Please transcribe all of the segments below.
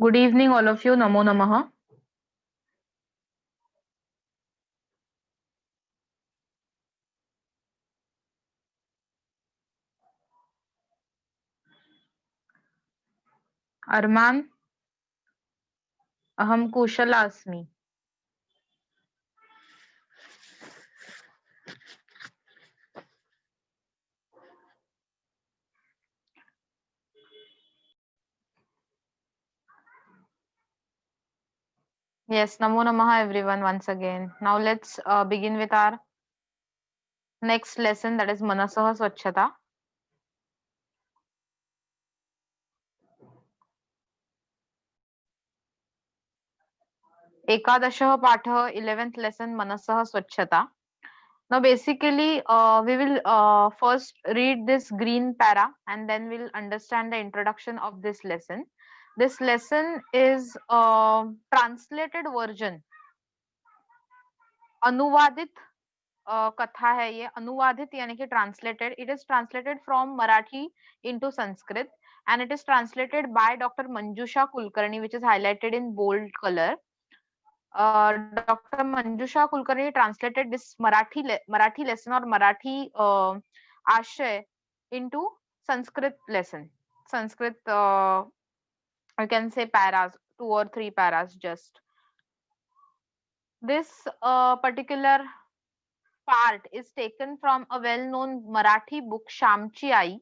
Good evening, all of you. Namo Namaha. Arman, aham kushala asmi. Yes, Namo Namaha, everyone, once again. Now let's begin with our next lesson, that is Manasaha Swachhata. Ekadashah Pathah, 11th lesson, Manasaha Swachhata. Now, basically, we will first read this green para and then we'll understand the introduction of this lesson. This lesson is a translated version, अनुवादित कथा है ये, अनुवादित यानी कि translated. It is translated from Marathi into Sanskrit and it is translated by Dr. Manjusha Kulkarni, which is highlighted in bold color. Dr. Manjusha Kulkarni translated this Marathi lesson or Marathi आशय into Sanskrit lesson. Sanskrit, you can say paras, 2 or 3 paras just. This particular part is taken from a well-known Marathi book, Shamchi Ai,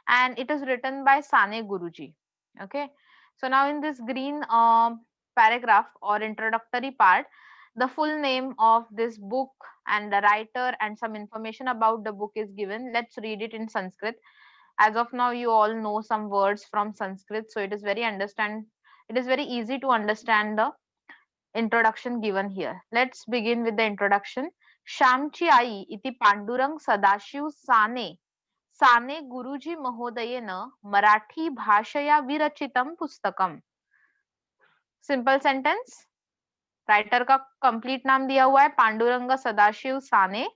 and it is written by Sane Guruji. Okay, so now in this green paragraph or introductory part, the full name of this book and the writer and some information about the book is given. Let's read it in Sanskrit. As of now, you all know some words from Sanskrit, so it is very easy to understand the introduction given here. Let's begin with the introduction. श्यामची आई इति पांडुरंग सदाशिव साने गुरुजी महोदयेन मराठी भाषया विरचितं पुस्तकम. Simple sentence. Writer का complete नाम दिया हुआ है Pandurang Sadashiv Sane.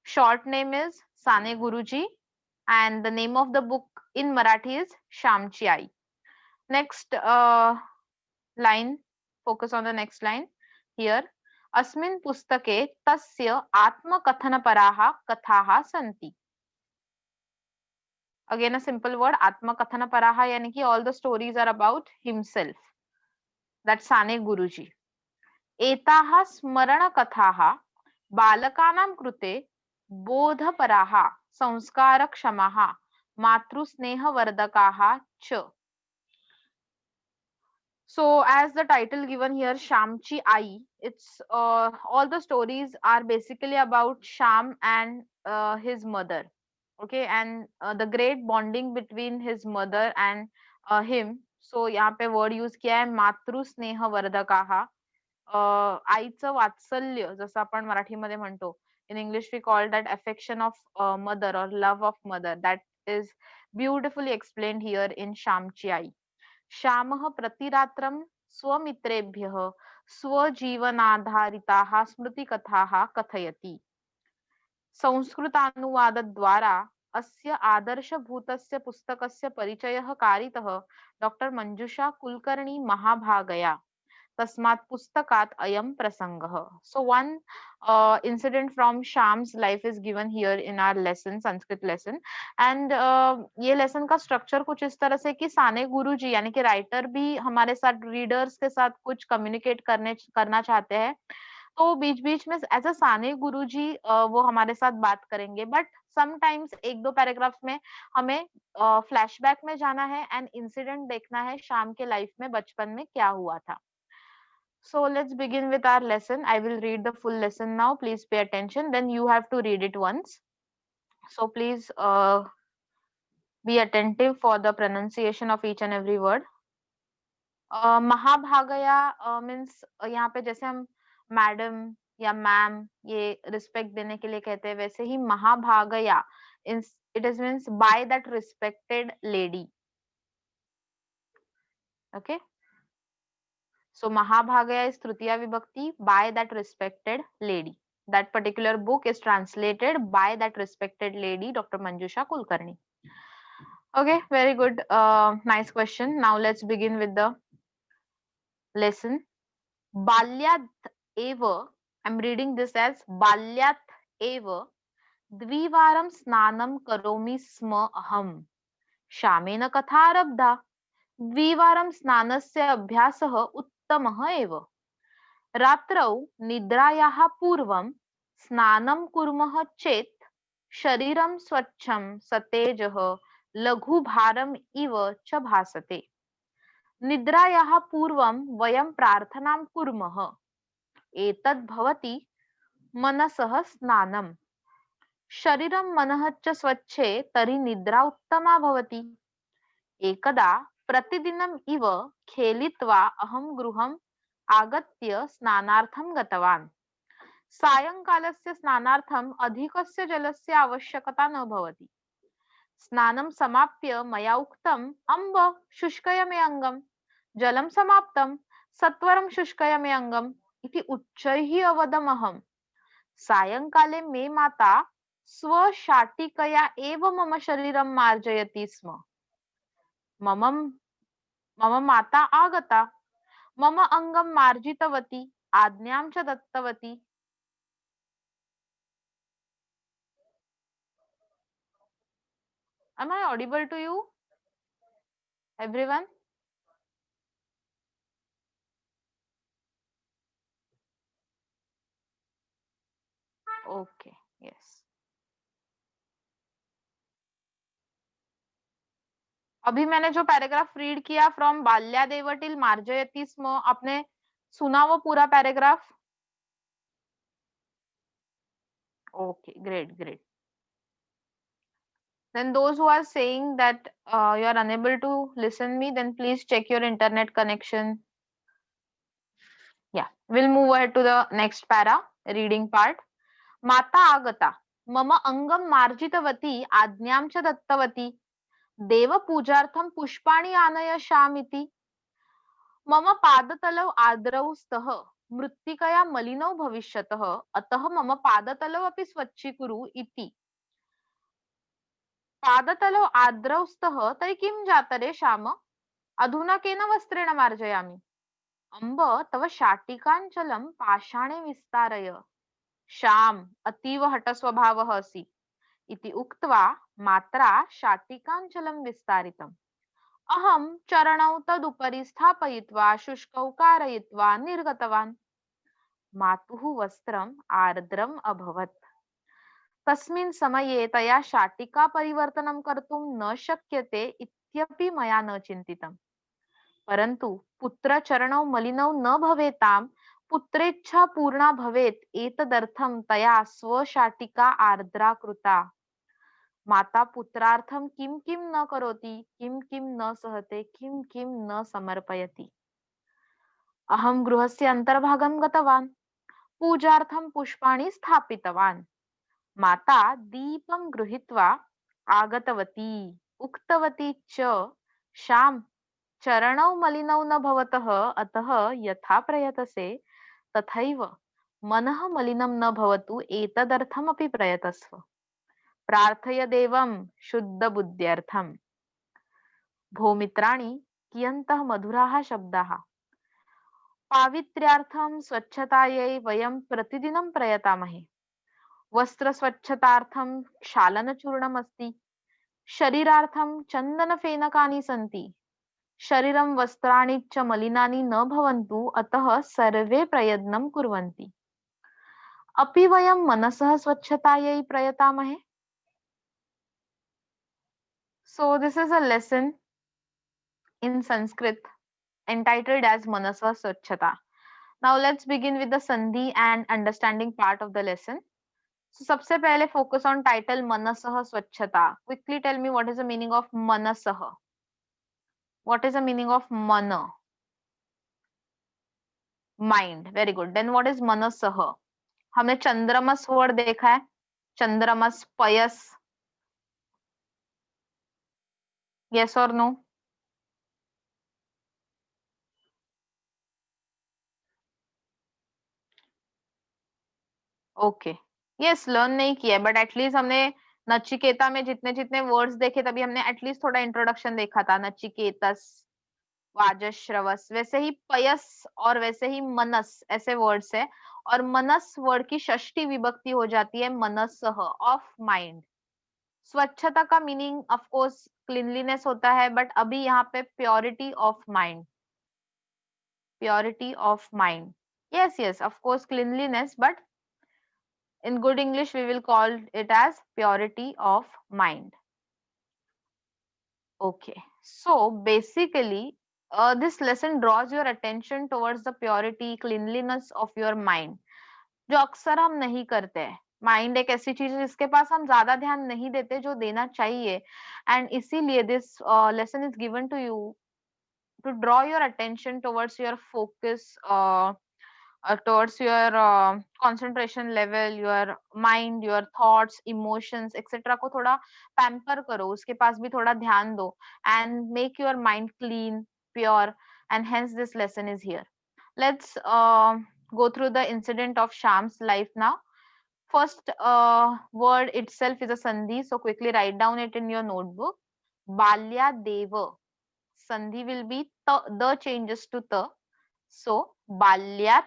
Short name is Sane Guruji and the name of the book in Marathi is Shamchi Ai. Next line, focus on the next line here. अस्मिन् पुस्तके तस्य आत्मकथनपराः कथाः सन्ति. Again a simple word, आत्मकथनपराः, यानी कि all the stories are about himself. That's Sane Guruji. एताः स्मरणकथाः बालकानां कृते बोधपराः संस्कारक्षमाः मातृस्नेहवर्धकाः च. So as the title given here, Shamchi Ai, it's all the stories are basically about Sham and his mother. Okay, and the great bonding between his mother and him. So यहाँ पे word use किया है मातृ स्नेह वर्धकाः. आईचं वात्सल्य जसं आपण मराठीमध्ये म्हणतो. In English we call that affection of mother or love of mother. That is beautifully explained here in Shamchi Ai. श्यामः प्रतिरात्रं स्वमित्रेभ्यः स्वजीवनाधारिताः स्मृतिकथाः कथयति. संस्कृतानुवादद्वारा अस्य आदर्शभूतस्य पुस्तकस्य परिचयः कारितः डॉक्टर मंजुषा कुलकर्णी महाभागया. तस्मात् पुस्तकात् अयं प्रसंगः. So one incident from Sham's life is given here in our lesson, Sanskrit lesson. And ये lesson का structure कुछ इस तरह से कि साने गुरुजी यानी कि राइटर भी हमारे साथ रीडर्स के साथ कुछ कम्युनिकेट करना चाहते हैं. तो बीच बीच में एज अ साने गुरुजी वो हमारे साथ बात करेंगे. बट समटाइम्स एक दो पैराग्राफ्स में हमें फ्लैशबैक में जाना है एंड इंसिडेंट देखना है शाम के लाइफ में बचपन में क्या हुआ था. So let's begin with our lesson. I will read the full lesson now. Please pay attention. Then you have to read it once. So please be attentive for the pronunciation of each and every word. महाभागया means यहाँ पे जैसे हम madam या ma'am ये respect देने के लिए कहते हैं, वैसे ही महाभागया it is means by that respected lady. Okay. So Mahabhagaya is Tritiya Vibhakti, by that respected lady. That particular book is translated by that respected lady, Dr. Manjusha Kulkarni. Okay, very good. Nice question. Now let's begin with the Listen. Balyat eva, I'm reading this as Balyat eva द्विवारं स्नानं करोमि स्म अहम् शामेन कथा आरब्धा द्विवारं स्नानस्य अभ्यासः उत्तमः एव रात्रौ निद्रायाः पूर्वं स्नानं कुर्मः चेत् शरीरं स्वच्छं सतेजः लघुभारम् इव च भासते निद्रायाः पूर्वं वयं प्रार्थनां कुर्मः एतद् भवति मनसः स्नानम् शरीरं मनः च स्वच्छे तर्हि निद्रा उत्तमा भवति एकदा प्रतिदिनम् इव खेलित्वा अहं गृहम् आगत्य स्नानार्थं गतवान् सायंकालस्य स्नानार्थम् अधिकस्य जलस्य आवश्यकता न भवति स्नानं समाप्य मया उक्तम् अम्ब शुष्कय मे अङ्गम् जलं समाप्तं सत्वरं शुष्कय मे अङ्गम् इति उच्चैः अवदमहम् सायंकाले मे माता स्वशाटिकया एव मम शरीरं मार्जयति स्म मम मम माता आगता मम अङ्गं मार्जितवती आज्ञां च दत्तवती Am I audible to you everyone? Okay, yes. अभी मैंने जो पैराग्राफ रीड किया फ्रॉम बाल्यादेव टिल मार्जयति स्म आपने सुना वो पूरा paragraph okay great great then those who are saying that you are unable to listen me then please check your internet connection yeah we'll move ahead to the next para reading part माता आगता मम अंगं मार्जितवती आज्ञां च दत्तवती देवपूजार्थं पुष्पाणि आनयशामिति मम पादतलौ आद्रौ स्तः मृत्तिकया मलिनौ भविष्यतः अतः मम पादतलौ अपि स्वच्छीकुरु इति पादतलौ आद्रौ स्तः तर्हि किं जातरे श्याम अधुना केन वस्त्रेण मार्जयामि अम्ब तव शाटिकाञ्चलं पाषाणे विस्तारय श्याम अतीव हठस्वभावः असि इति उक्त्वा मात्रा शाटिकाञ्चलं विस्तारितम् अहं चरणौ तदुपरि स्थापयित्वा शुष्कौ कारयित्वा निर्गतवान् मातुः वस्त्रम् आर्द्रम् अभवत् तस्मिन् समये तया शाटिका परिवर्तनं कर्तुं न शक्यते इत्यपि मया न चिन्तितम् परन्तु पुत्रचरणौ मलिनौ न भवेतां पुत्रेच्छा पूर्णा भवेत् एतदर्थं तया स्वशाटिका आर्द्रा कृता माता पुत्रार्थं किं किं न करोति किं किं न सहते किं किं न समर्पयति अहं गृहस्य अन्तर्भागं गतवान् पूजार्थं पुष्पाणि स्थापितवान् माता दीपं गृहीत्वा आगतवती उक्तवती च श्याम चरणौ मलिनौ न भवतः अतः यथा प्रयतसे तथैव मनः मलिनं न भवतु एतदर्थमपि प्रयतस्व प्रार्थय देवं शुद्धबुद्ध्यर्थम् भो मित्राणि कियन्तः मधुराः शब्दाः पावित्र्यार्थं स्वच्छतायै वयं प्रतिदिनं प्रयतामहे वस्त्रस्वच्छतार्थं क्षालनचूर्णम् अस्ति शरीरार्थं चन्दनफेनकानि सन्ति शरीरं वस्त्राणि च मलिनानि न भवन्तु अतः सर्वे प्रयत्नं कुर्वन्ति अपि वयं मनसः स्वच्छतायै प्रयतामहे So this is a lesson in Sanskrit entitled as Manasa Swachhata. Now let's begin with the Sandhi and understanding part of the lesson. So सबसे पहले focus on title Manasah Swachhata. Quickly tell me what is the meaning of Manasah. What is the meaning of Mana? Mind. Very good. Then what is Manasah? हमने चंद्रमस word देखा है. चंद्रमस, पयस. Yes or no? Okay yes learn नहीं किया but at least हमने नचिकेता में जितने जितने वर्ड्स देखे तभी हमने एटलीस्ट थोड़ा इंट्रोडक्शन देखा था नचिकेतस वाजश्रवस, वैसे ही पयस और वैसे ही मनस ऐसे वर्ड्स है, और मनस वर्ड की षष्ठी विभक्ति हो जाती है मनसः, ऑफ माइंड। स्वच्छता का मीनिंग ऑफ कोर्स क्लीनलीनेस होता है, बट अभी यहाँ पे purity of mind, purity of mind. yes yes of course cleanliness, but in good English we will call it as purity of mind. Okay, so basically this lesson draws your attention towards the purity cleanliness of your mind, जो अक्सर हम नहीं करते हैं। Mind एक ऐसी चीज है जिसके पास हम ज्यादा ध्यान नहीं देते जो देना चाहिए, एंड इसीलिए this lesson is given to you to draw your attention towards your focus, towards your concentration level, your mind, your thoughts, emotions etc को थोड़ा pamper करो, उसके पास भी थोड़ा ध्यान दो, and make your mind clean, pure, and hence this lesson is here. Let's go through the incident of Sham's life now. First word itself is a sandhi, so quickly write down it in your notebook. Balya Deva. Sandhi will be the changes to the. So balyat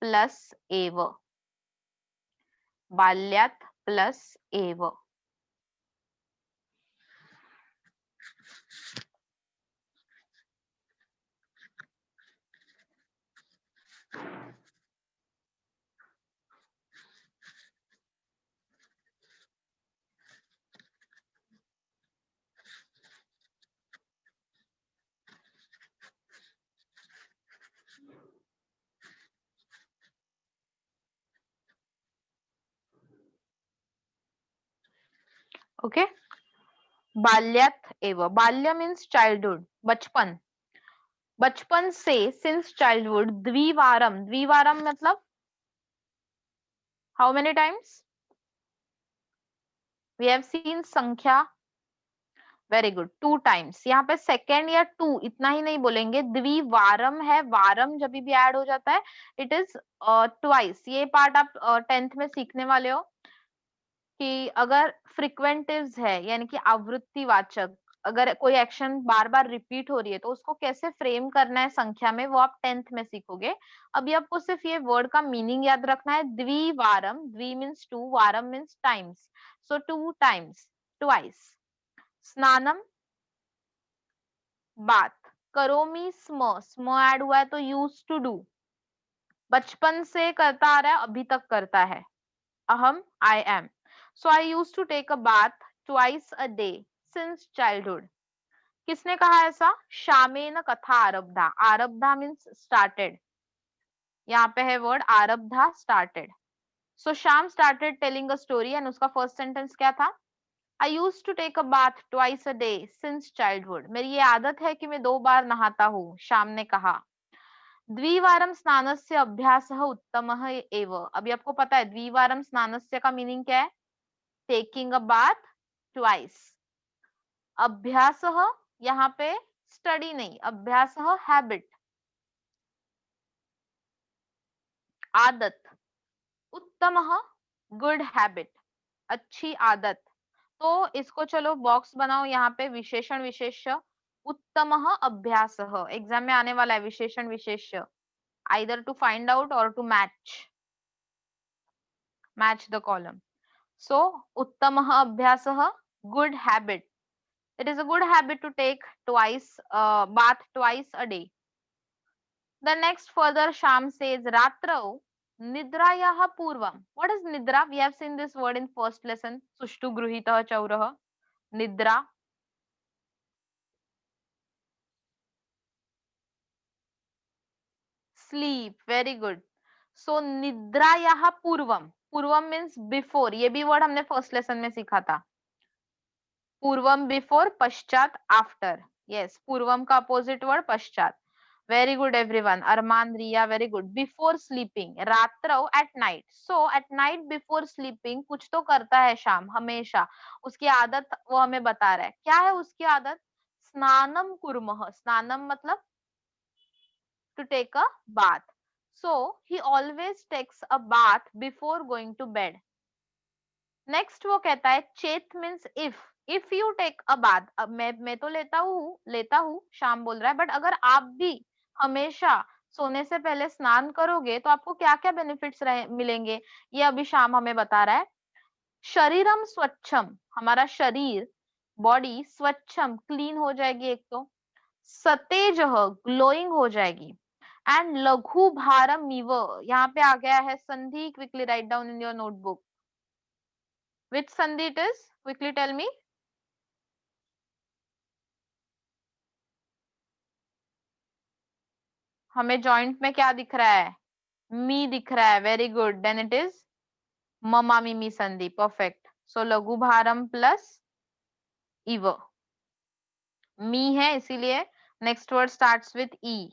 plus eva. Balyat plus eva. Okay. बाल्यात एव. बाल्य means childhood, बचपन. बचपन से since childhood. द्विवारम. द्विवारम मतलब how many times? We have seen संख्या. Very good, 2 times. यहाँ पे second या 2 इतना ही नहीं बोलेंगे, द्विवारम है, वारम जब भी ऐड हो जाता है इट इज ट्वाइस. ये पार्ट आप 10th में सीखने वाले हो कि अगर फ्रिक्वेंटिव्स है यानी कि आवृत्तिवाचक, अगर कोई एक्शन बार बार रिपीट हो रही है तो उसको कैसे फ्रेम करना है संख्या में, वो आप 10th में सीखोगे. अभी आपको सिर्फ ये वर्ड का मीनिंग याद रखना है. द्विवारम, द्वि मीन्स 2, वारम मीन्स टाइम्स, सो 2 टाइम्स, ट्वाइस. स्नानम बात. करोमी स्म, स्म ऐड हुआ है तो यूज टू डू, बचपन से करता आ रहा है, अभी तक करता है. Ahem, I am. So I use to take a bath twice a day since childhood. किसने कहा ऐसा? शामेन कथा आरब्धा. आरब्धा मीन्स स्टार्टेड. यहाँ पे है वर्ड आरब्धा, स्टार्टेड. सो शाम started telling a story, and उसका फर्स्ट सेंटेंस क्या था? I used to take a bath twice a day since childhood. मेरी ये आदत है कि मैं 2 बार नहाता हूँ, शाम ने कहा. द्विवारम स्नानस्य अभ्यासः उत्तमः एव. अभी आपको पता है द्विवारम स्नानस्य का मीनिंग क्या है? Taking a bath twice. अभ्यासः यहाँ पे स्टडी नहीं, अभ्यासः हैबिट, आदत. उत्तमः गुड हैबिट, अच्छी आदत. तो इसको चलो बॉक्स बनाओ यहाँ पे, विशेषण विशेष्य. उत्तमः अभ्यासः एग्जाम में आने वाला है, विशेषण विशेष्य, either to find out or to match the column. So उत्तमः अभ्यासः, good habit. It is a good habit to take bath twice a day. The next further Sham says ratrau nidrayaha purvam. What is nidra? We have seen this word in first lesson. Sushtu gruhitah chaurah. Nidra. Sleep. Very good. So निद्रायाः पूर्वम. पूर्वम means before. ये भी word हमने first lesson में सीखा था. पूर्वम before, पश्चात आफ्टर. यस, पूर्वम का अपोजिट वर्ड पश्चात. Very good everyone. Arman, Riya, very good. Before sleeping. रात्रौ at night. So at night before sleeping कुछ तो करता है शाम हमेशा. उसकी आदत वो हमें बता रहा है. क्या है उसकी आदत? स्नानम कुर्मः. स्नानम मतलब to take a bath. So he always takes a bath before going to bed. Next वो कहता है चेत means if. If you take a bath, अब मैं तो लेता हूँ, श्याम बोल रहा है, बट अगर आप भी हमेशा सोने से पहले स्नान करोगे तो आपको क्या क्या बेनिफिट्स मिलेंगे, ये अभी श्याम हमें बता रहा है। शरीरम स्वच्छम, हमारा शरीर बॉडी स्वच्छम क्लीन हो जाएगी एक तो, सतेज ग्लोइंग हो जाएगी, एंड लघु भारम इव, यहाँ पे आ गया है संधि, quickly write down in your notebook, which संधि it is, quickly tell me. हमें जॉइंट में क्या दिख रहा है, मी दिख रहा है, very good, then it is ममा मिमी संधि, परफेक्ट। सो लघु भारम प्लस इव, मी है इसीलिए next word starts with E.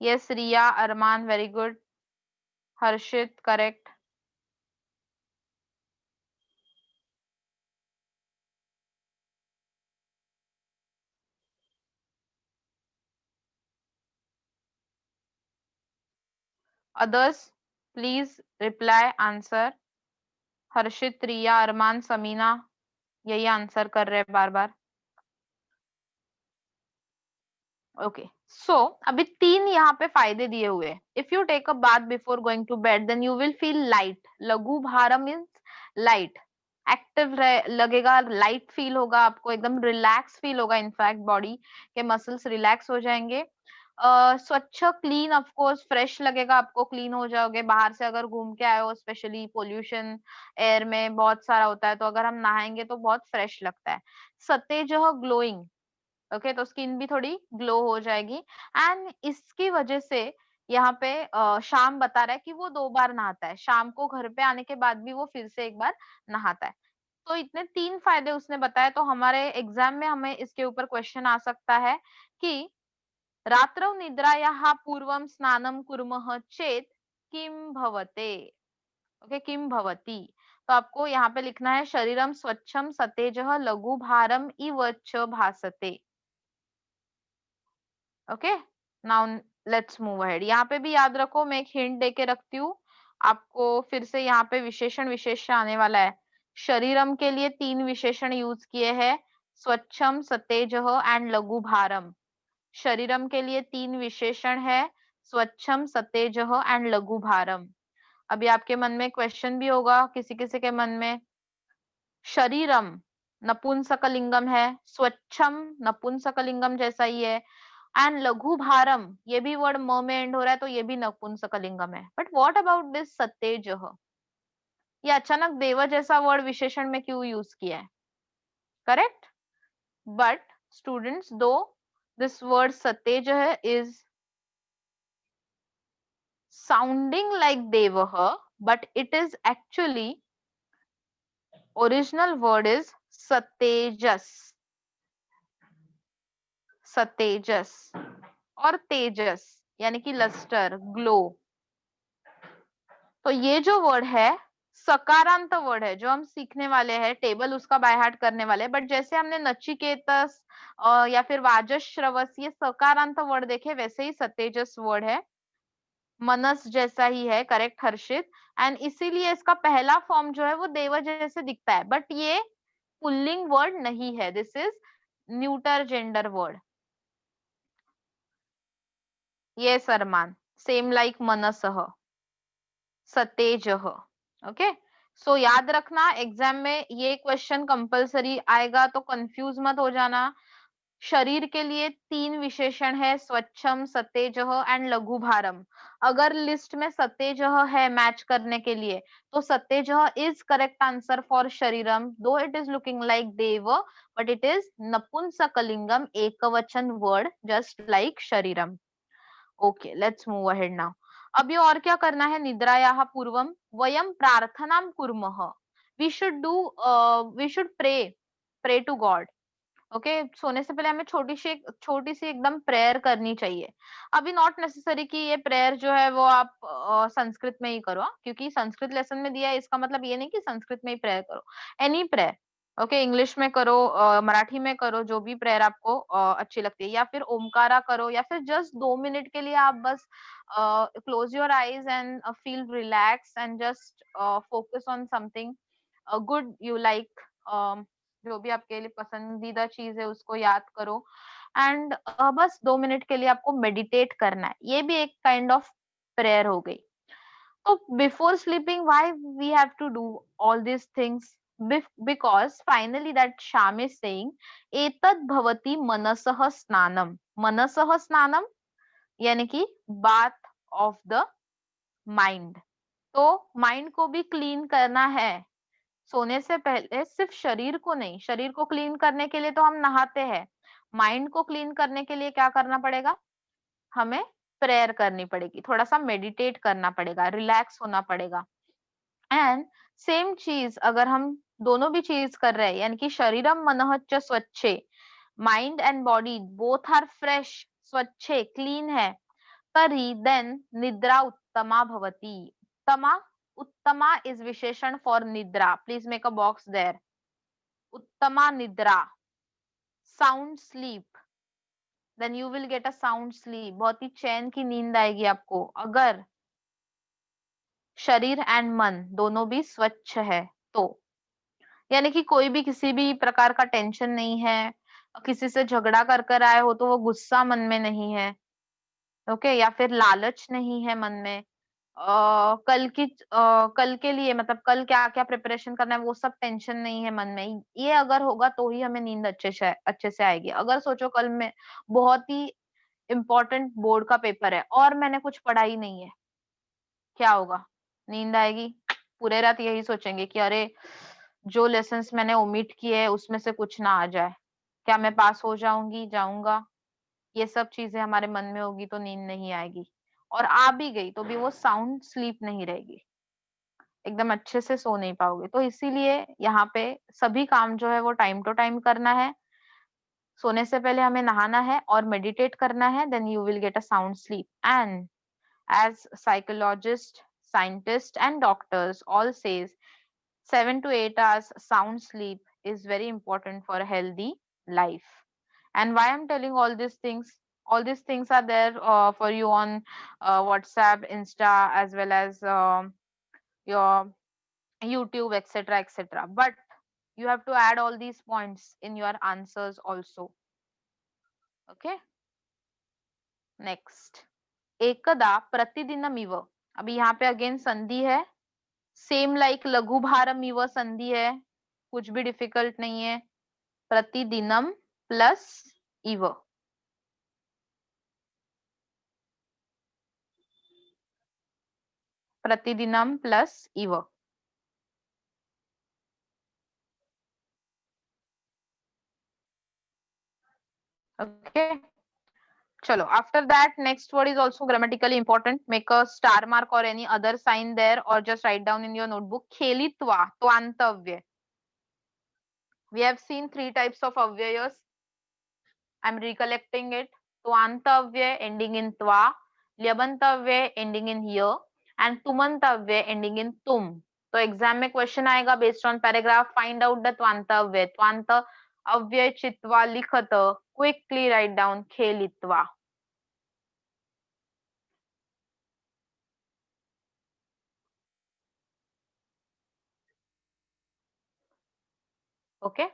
Yes Riya, Armaan, very good, Harshit correct. others please reply answer। Harshit, Riya, Armaan, Samina यही आंसर कर रहे हैं बार बार। ओके सो अभी 3 यहाँ पे फायदे दिए हुए हैं। If you take a bath before going to bed then you will feel light, लघु भारम मीन्स लाइट, एक्टिव लगेगा, लाइट फील होगा आपको, एकदम रिलैक्स फील होगा, इनफैक्ट बॉडी के मसल्स रिलैक्स हो जाएंगे। स्वच्छ क्लीन, ऑफ कोर्स फ्रेश लगेगा आपको, क्लीन हो जाओगे, बाहर से अगर घूम के आए हो, स्पेशली पोल्यूशन एयर में बहुत सारा होता है, तो अगर हम नहाएंगे तो बहुत फ्रेश लगता है। सतेज ग्लोइंग, ओके तो स्किन भी थोड़ी ग्लो हो जाएगी, एंड इसकी वजह से यहाँ पे शाम बता रहा है कि वो 2 बार नहाता है, शाम को घर पे आने के बाद भी वो फिर से एक बार नहाता है। तो इतने 3 फायदे उसने बताए, तो हमारे एग्जाम में हमें इसके ऊपर क्वेश्चन आ सकता है कि रात्रौ निद्रायाः पूर्वं स्नानं कुर्मः चेत किम भवते, ओके किम भवति। तो आपको यहाँ पे लिखना है शरीरम स्वच्छम सतेजः लघु भारम इव च भासते। Okay now let's move ahead. यहाँ पे भी याद रखो, मैं एक हिंट देके रखती हूँ आपको, फिर से यहाँ पे विशेषण विशेष्य आने वाला है। शरीरम के लिए 3 विशेषण यूज किए हैं, स्वच्छम, सतेजः एंड लघु भारम। शरीरम के लिए 3 विशेषण है, स्वच्छम, सतेजः एंड लघु भारम। अभी आपके मन में क्वेश्चन भी होगा किसी किसी के मन में, शरीरम नपुंसकलिंगम है, स्वच्छम नपुंसकलिंगम जैसा ही है, एंड लघु भारम ये भी वर्ड म में एंड हो रहा है, तो ये भी नपुंसकलिंगम है। बट व्हाट अबाउट दिस सतेजः, ये अचानक देव जैसा वर्ड विशेषण में क्यों यूज किया है, correct. But students though this word सतेजः is sounding like devah, but it is actually original word is satejas, satejas और तेजस यानी कि लस्टर, ग्लो। तो ये जो वर्ड है सकारांत वर्ड है, जो हम सीखने वाले हैं, टेबल उसका बाय हार्ट करने वाले हैं। बट जैसे हमने नचिकेतस या फिर वाजश्रवस ये सकारांत वर्ड देखे, वैसे ही सतेजस वर्ड है, मनस जैसा ही है, करेक्ट हर्षित। एंड इसीलिए इसका पहला फॉर्म जो है वो देव जैसे दिखता है, बट ये पुल्लिंग वर्ड नहीं है, this is neuter gender word. ये सरमान सेम लाइक मनसह, सतेजह, ओके। सो याद रखना एग्जाम में ये क्वेश्चन कंपलसरी आएगा, तो कंफ्यूज मत हो जाना। शरीर के लिए 3 विशेषण है, स्वच्छम, सतेजः एंड लघु भारम। अगर लिस्ट में सतेजः है मैच करने के लिए, तो सतेजः इज करेक्ट आंसर फॉर शरीरम, though it is looking like देव, बट इट इज नपुंसकलिंगम, एकवचन वर्ड जस्ट लाइक शरीरम। Okay let's move ahead now. अभी और क्या करना है, निद्रायाः पूर्वम वयम प्रार्थनाम कुर्मः, we should do, we should pray to God. Okay सोने से पहले हमें छोटी सी एकदम प्रेयर करनी चाहिए। अभी नॉट नेसेसरी कि ये प्रेयर जो है वो आप संस्कृत में ही करो, क्योंकि संस्कृत लेसन में दिया है, इसका मतलब ये नहीं कि संस्कृत में ही प्रेयर करो, एनी प्रेयर, ओके इंग्लिश में करो, मराठी में करो, जो भी प्रेयर आपको अच्छी लगती है, या फिर ओमकारा करो, या फिर जस्ट 2 मिनट के लिए आप बस close your eyes and feel relax and just focus on something, good you like, जो भी आपके लिए पसंदीदा चीज है उसको याद करो, एंड बस 2 मिनट के लिए आपको मेडिटेट करना है. ये भी एक काइंड ऑफ प्रेयर हो गई. तो before sleeping why we have to do all these things? Because finally that Sham is saying एतद् भवति मनसः स्नानम. मनसः स्नानम यानी कि बाथ ऑफ द माइंड. तो माइंड को भी क्लीन करना है सोने से पहले. सिर्फ शरीर को नहीं, शरीर को क्लीन करने के लिए तो हम नहाते हैं, माइंड को क्लीन करने के लिए क्या करना पड़ेगा? हमें प्रेयर करनी पड़ेगी, थोड़ा सा मेडिटेट करना पड़ेगा, रिलैक्स होना पड़ेगा. एंड सेम चीज अगर हम दोनों भी चीज कर रहे हैं, यानी कि शरीरम मनः च स्वच्छे, mind and body both are fresh, स्वच्छे, क्लीन है, तर्हि देन निद्रा उत्तमा भवति. उत्तमा, उत्तमा इज विशेषण फॉर निद्रा. Please make a box there. उत्तमा निद्रा, sound sleep, then you will get a sound sleep. बहुत ही चैन की नींद आएगी आपको अगर शरीर एंड मन दोनों भी स्वच्छ है तो. यानी कि कोई भी किसी भी प्रकार का टेंशन नहीं है, किसी से झगड़ा कर कर आए हो तो वो गुस्सा मन में नहीं है, ओके, या फिर लालच नहीं है मन में. कल के लिए मतलब कल क्या क्या प्रिपरेशन करना है वो सब टेंशन नहीं है मन में. ये अगर होगा तो ही हमें नींद अच्छे से आएगी. अगर सोचो कल में बहुत ही इम्पोर्टेंट बोर्ड का पेपर है और मैंने कुछ पढ़ा ही नहीं है, क्या होगा? नींद आएगी. पूरे रात यही सोचेंगे कि अरे जो लेसन्स मैंने ओमिट किए हैं उसमें से कुछ ना आ जाए, क्या मैं पास हो जाऊंगी, जाऊंगा? ये सब चीजें हमारे मन में होगी तो नींद नहीं आएगी. और आ भी गई तो भी वो साउंड स्लीप नहीं रहेगी, एकदम अच्छे से सो नहीं पाओगे. तो इसीलिए यहाँ पे सभी काम जो है वो टाइम टू टाइम करना है. सोने से पहले हमें नहाना है और मेडिटेट करना है, then you will get a sound sleep. And as psychologists, scientists and doctors all says 7 to 8 hours sound sleep is very important for a healthy life. And why I'm telling all these things are there for you on WhatsApp, Insta, as well as your YouTube, etc, etc, but you have to add all these points in your answers also. Okay, next. एकदा प्रतिदिनमिव. अभी यहाँ पे again संधि है, same like लघु भारम इव संधि है, कुछ भी डिफिकल्ट नहीं है. प्रतिदिनम प्लस इव. प्रतिदिनम प्लस इव. ओके, चलो. After that next word is also grammatically important. Make a star mark और एनी अदर साइन देयर और just write down in your notebook. खेलित्वा, त्वांतव्य. We have seen 3 types of avyayas. I'm recollecting it. Twantavya ending in twa, lyabantavya ending in year, and tumantavya ending in tum. तो exam में question आएगा based on paragraph. Find out the त्वांतव्य. त्वांत अव्यय चित्वा लिखत. क्विकली राइट डाउन खेलित्वा. Okay.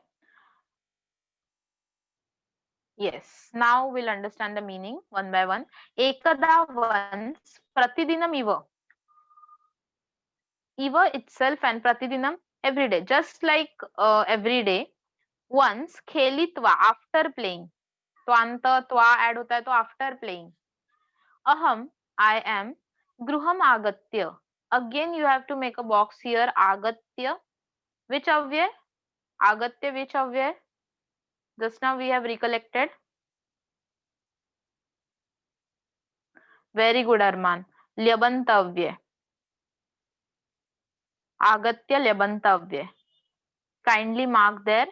Yes. Now we'll understand the meaning one by one. Ekada once, pratidinam iva. Eva itself and pratidinam every day, just like every day. Once खेलित्वा after playing. त्वांत त्वा add होता है तो after playing. अहम I am. गृहम आगत्य. Again you have to make a box here. आगत्य which अव्यय? आगत्य which अव्यय? Just now we have recollected. Very good Arman. ल्यबंतव्य. आगत्य ल्यबंतव्य. Kindly mark there.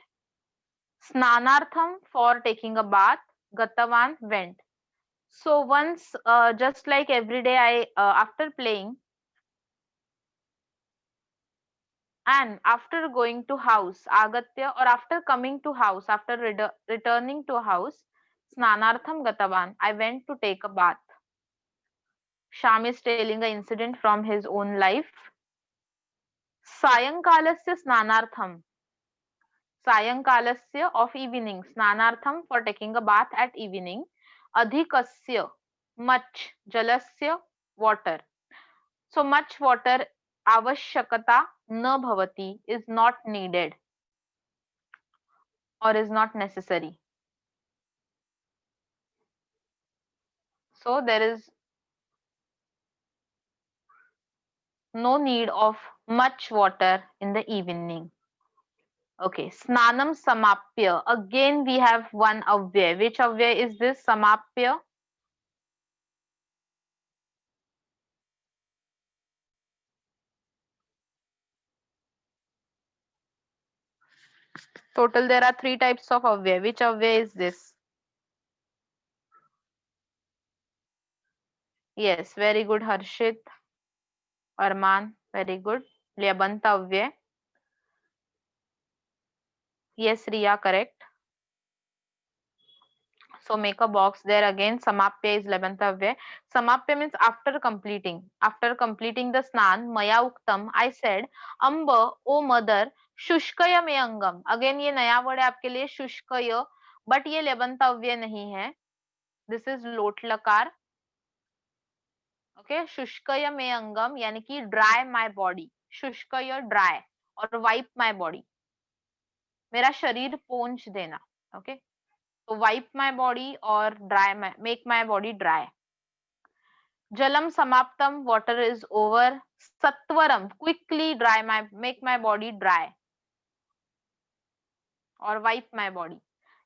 स्नानार्थम for taking a bath. गतवान went. So once just like every day I after playing and after going to house agatya, or after coming to house, after returning to house, snanartham gatavan, I went to take a bath. Sham is telling an incident from his own life. सायंकालस्य स्नानार्थम, सायंकालस्य of evening, स्नानार्थम for taking a bath at evening, अधिकस्य much, जलस्य water, so much water आवश्यकता न भवति is not needed or is not necessary. So there is no need of much water in the evening. Okay, snanam samapya. Again we have one avyay. Which avyay is this? Samapya. Total there are 3 types of avyay. Which avyay is this? Yes, very good Harshit. Arman, very good. Lyabant avyay. Yes, Riya, correct. So make a box there again. Samapya is 11th avyay. Samapya means after completing. After completing the snan, maya uktam, I said, Amba, O mother, शुष्कय में अंगम. Again ये नया word है आपके लिए शुष्कय, but ये 11th अव्यय नहीं है. This is लोट लकार. Okay, शुष्कय में अंगम यानी कि dry my body. शुष्कय dry और wipe my body. मेरा शरीर पोंछ देना. Okay. So wipe my body or dry my, make my body dry. Jalam samaptam, water is over. Satwaram, quickly dry my, make my body dry or wipe my body.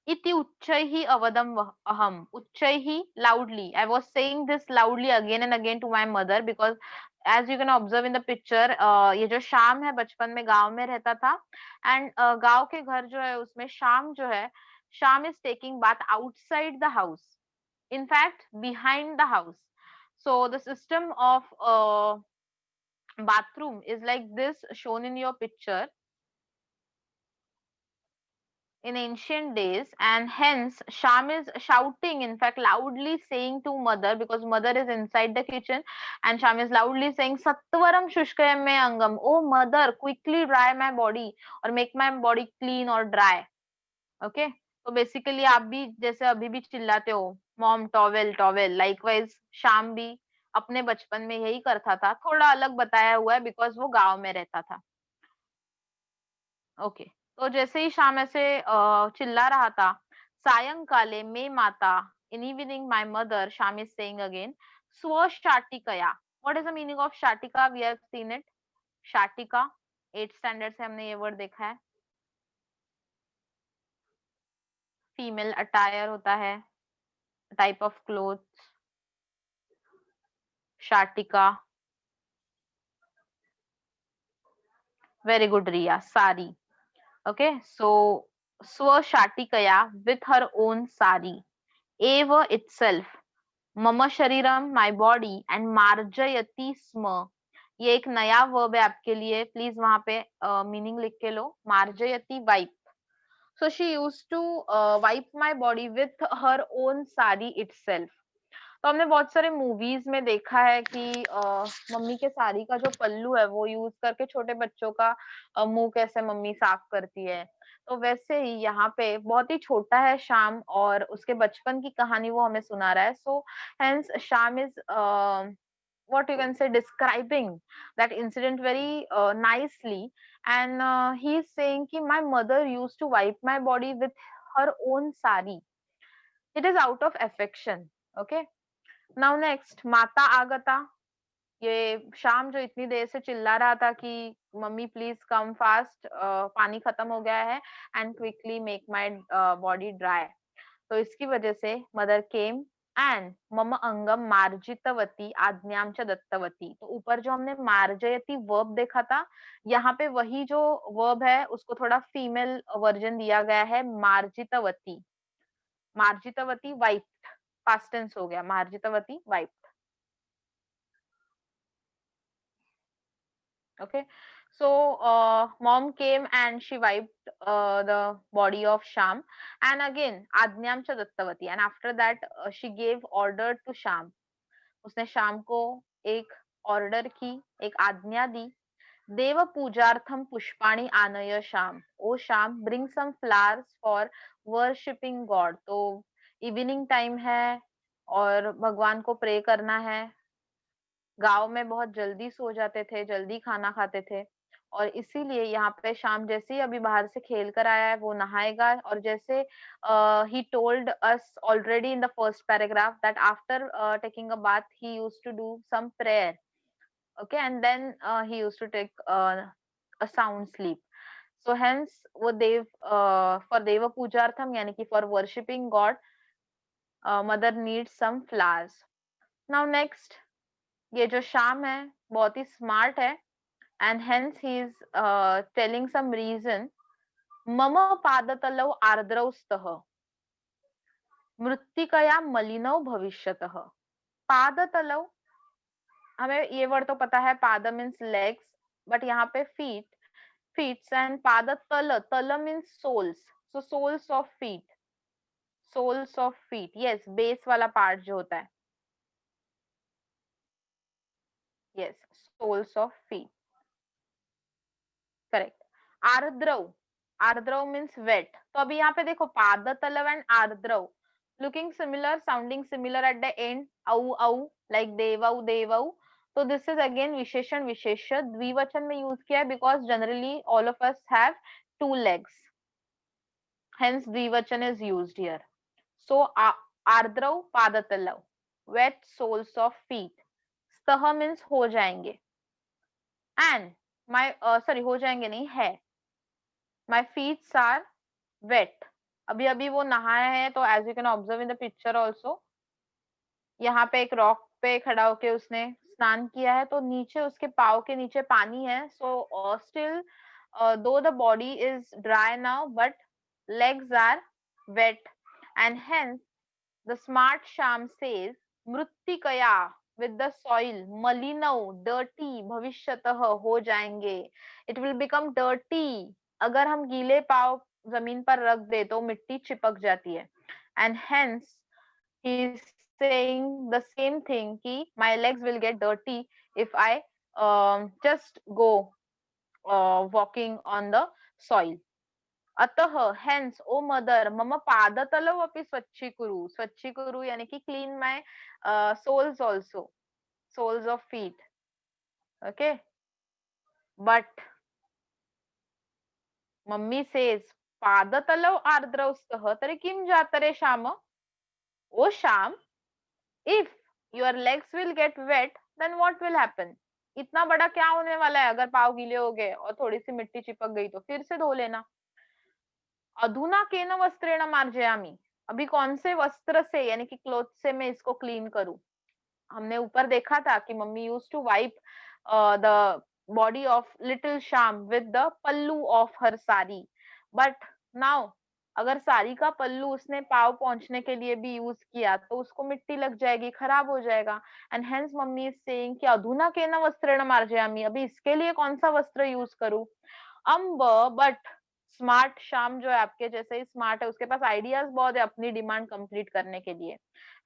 Iti uchchaihi avadam aham. Uchchaihi, loudly. I was saying this loudly again and again to my mother because as you can observe in the picture, ये जो शाम है बचपन में गांव में रहता था and गांव के घर जो है उसमें शाम जो है, शाम is taking bath outside the house. In fact, behind the house. So the system of bathroom is like this shown in your picture in ancient days, and hence Sham is shouting, in fact loudly saying to mother, because mother is inside the kitchen, and Sham is loudly saying Sattvaram shushkayam me angam, oh mother, quickly dry my body or make my body clean or dry. Okay, तो basically आप भी जैसे अभी भी चिल्लाते हो mom towel towel, likewise शाम भी अपने बचपन में यही करता था, थोड़ा अलग बताया हुआ है बिकॉज वो गांव में रहता था. ओके, तो जैसे ही शाम ऐसे चिल्ला रहा था, सायंकाले में माता, in evening my mother, Shyam is saying again, स्व शाटिकया. What is the meaning of शाटिका? We have seen it. शाटिका 8th स्टैंडर्ड से हमने ये वर्ड देखा है. फीमेल अटायर होता है, टाइप ऑफ क्लोथ्स. शाटिका. Very good, Riya. Sari. Okay, so Swa Shatikaya with her own sari. Eva itself. Mama Shariram, my body, and Marjayati Sma. ये एक नया वर्ब है आपके लिए, प्लीज वहां पे मीनिंग लिख के लो. मार्जयती wipe. So she used to wipe my body with her own sari itself. तो हमने बहुत सारे मूवीज में देखा है कि मम्मी के साड़ी का जो पल्लू है वो यूज करके छोटे बच्चों का मुंह कैसे मम्मी साफ करती है. तो वैसे ही यहाँ पे बहुत ही छोटा है शाम और उसके बचपन की कहानी वो हमें सुना रहा है. So hence Shyam is what you can say describing that incident very nicely, and he is saying ki my mother used to wipe my body with her own sari. It is out of affection. Okay. Now next माता आगता. ये शाम जो इतनी देर से चिल्ला रहा था कि मम्मी प्लीज कम फास्ट, पानी खत्म हो गया है, and quickly make my body dry. तो इसकी वजह से मदर केम एंड मम अंगम मार्जितवती आज्ञाम च दत्तवती. तो ऊपर जो हमने मार्जयती वर्ब देखा था, यहाँ पे वही जो वर्ब है उसको थोड़ा फीमेल वर्जन दिया गया है, मार्जितवती. मार्जितवती वाइप्ड, पास्ट टेंस हो गया, मार्जितवती wiped. Okay, so mom came and she wiped the body of Sham, and again Adnyam cha dattavati, and after that she gave order to Sham. उसने शाम को एक ऑर्डर की, एक आज्ञा दी देव पूजार्थम पुष्पाणि आनय Shyam, O Shyam bring some flowers for worshipping God. तो इवनिंग टाइम है और भगवान को प्रे करना है। गांव में बहुत जल्दी सो जाते थे, जल्दी खाना खाते थे, और इसीलिए यहाँ पे शाम जैसे ही अभी बाहर से खेल कर आया है वो नहाएगा। और जैसे ही told us already in the first paragraph that after taking a bath he used to do some prayer, okay, and then he used to take a sound sleep. So hence वो देव for देव पूजार्थम यानी कि for worshipping God, mother needs some flowers. Now next, ये जो शाम है बहुत ही smart है, and hence he is telling some reason. मम पादतलौ आर्द्रौ स्तः मृत्तिकया मलिनौ भविष्यतः। पादतलौ, हमें ये वर्ड तो पता है, पाद मीन्स लेग्स, बट यहाँ पे feet and pada tala means soles, so soles of feet, yes, base वाला part जो होता है, yes, soles of feet, correct. आर्द्रव, आर्द्रव means wet, तो अभी यहाँ पे देखो पाद तलव and आर्द्रव looking similar, sounding similar at the end, au like devau devau. तो दिस इज अगेन विशेषण विशेष द्विवचन में यूज किया है because generally all of us have two legs, hence dvivachan is used here. So ardrav padatalав, wet soles of feet. Stah means हो जाएंगे, and my sorry हो जाएंगे नहीं है, my feet are wet. अभी अभी वो नहाया है, तो as you can observe in the picture also, यहाँ पे एक रॉक पे खड़ा होके उसने स्नान किया है, तो नीचे उसके पाव के नीचे पानी है. So still though the body is dry now, but legs are wet, and hence the smart Sham says, Mrittikaya, with the soil, malinau, dirty, bhavishyatah, हो जाएंगे. It will become dirty. अगर हम गीले पाव जमीन पर रख दे तो मिट्टी चिपक जाती है. And hence he is saying the same thing कि my legs will get dirty if I just go walking on the soil. अतः hence ओ मदर मम पादतलौ अपि स्वच्छीकुरु यानी कि clean my soles also, soles of feet, okay. But mummy says पादतलौ आर्द्रौ स्तः तर्हि किं जात रे Shyam, O Shyam, if your legs will get wet then what will happen, इतना बड़ा क्या होने वाला है, अगर पाव गीले हो गए और थोड़ी सी मिट्टी चिपक गई तो फिर से धो लेना. अधुना केन वस्त्रेण मार्जयामि, अभी कौन से वस्त्र से यानी कि क्लोथ से मैं इसको क्लीन करूं. हमने ऊपर देखा था कि mummy used to wipe the body of little Shyam with the pallu of her sari, but now अगर साड़ी का पल्लू उसने पाव पहुंचने के लिए भी यूज किया तो उसको मिट्टी लग जाएगी, खराब हो जाएगा. And hence mummy is saying कि अधुना केन वस्त्रेण मार्जयामि, अभी इसके लिए कौन सा वस्त्र यूज करूं. अम्ब, बट स्मार्ट शाम जो है आपके जैसे ही स्मार्ट है, उसके पास आइडियाज बहुत है अपनी डिमांड कंप्लीट करने के लिए.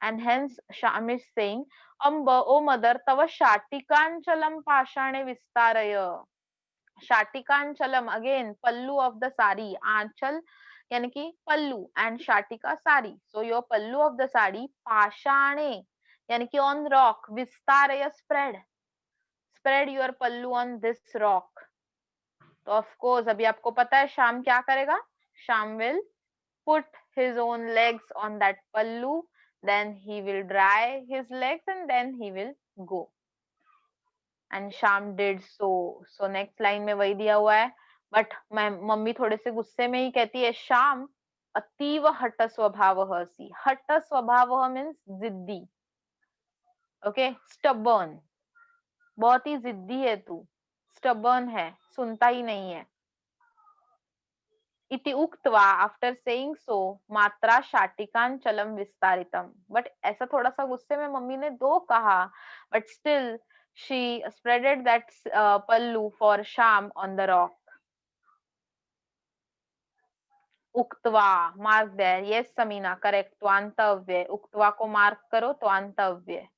And hence Shyam is saying अम्ब ओ मदर तव शाटिकांचलम पाषाणे विस्तारय. शाटिकांचलम again pallu of the sari, आंचल यानी कि पल्लू एंड शाटिका sari, so your pallu of the sari पाषाणे यानी कि ऑन रॉक, विस्तारय spread your pallu on this rock. तो ऑफ कोर्स अभी आपको पता है शाम क्या करेगा, Shyam will put his own legs on that pallu, then he will dry his legs and then he will go. And Sham did so. So next line में वही दिया हुआ है, but मम्मी थोड़े से गुस्से में ही कहती है शाम अतीव हट स्वभावः सी. हट स्वभावः means जिद्दी, okay, stubborn, बहुत ही जिद्दी है तू, stubborn है, सुनता ही नहीं है. इति उक्त्वा, आफ्टर सेइंग सो, मात्रा शाटिकांचलम विस्तारितम, बट ऐसा थोड़ा सा गुस्से में मम्मी ने दो कहा, but still she spreaded that pallu for Shyam on the rock. उक्त्वा, mark there, yes Samina, correct, तो अंतव्य, उक्त्वा को मार्क करो तो अंतव्य.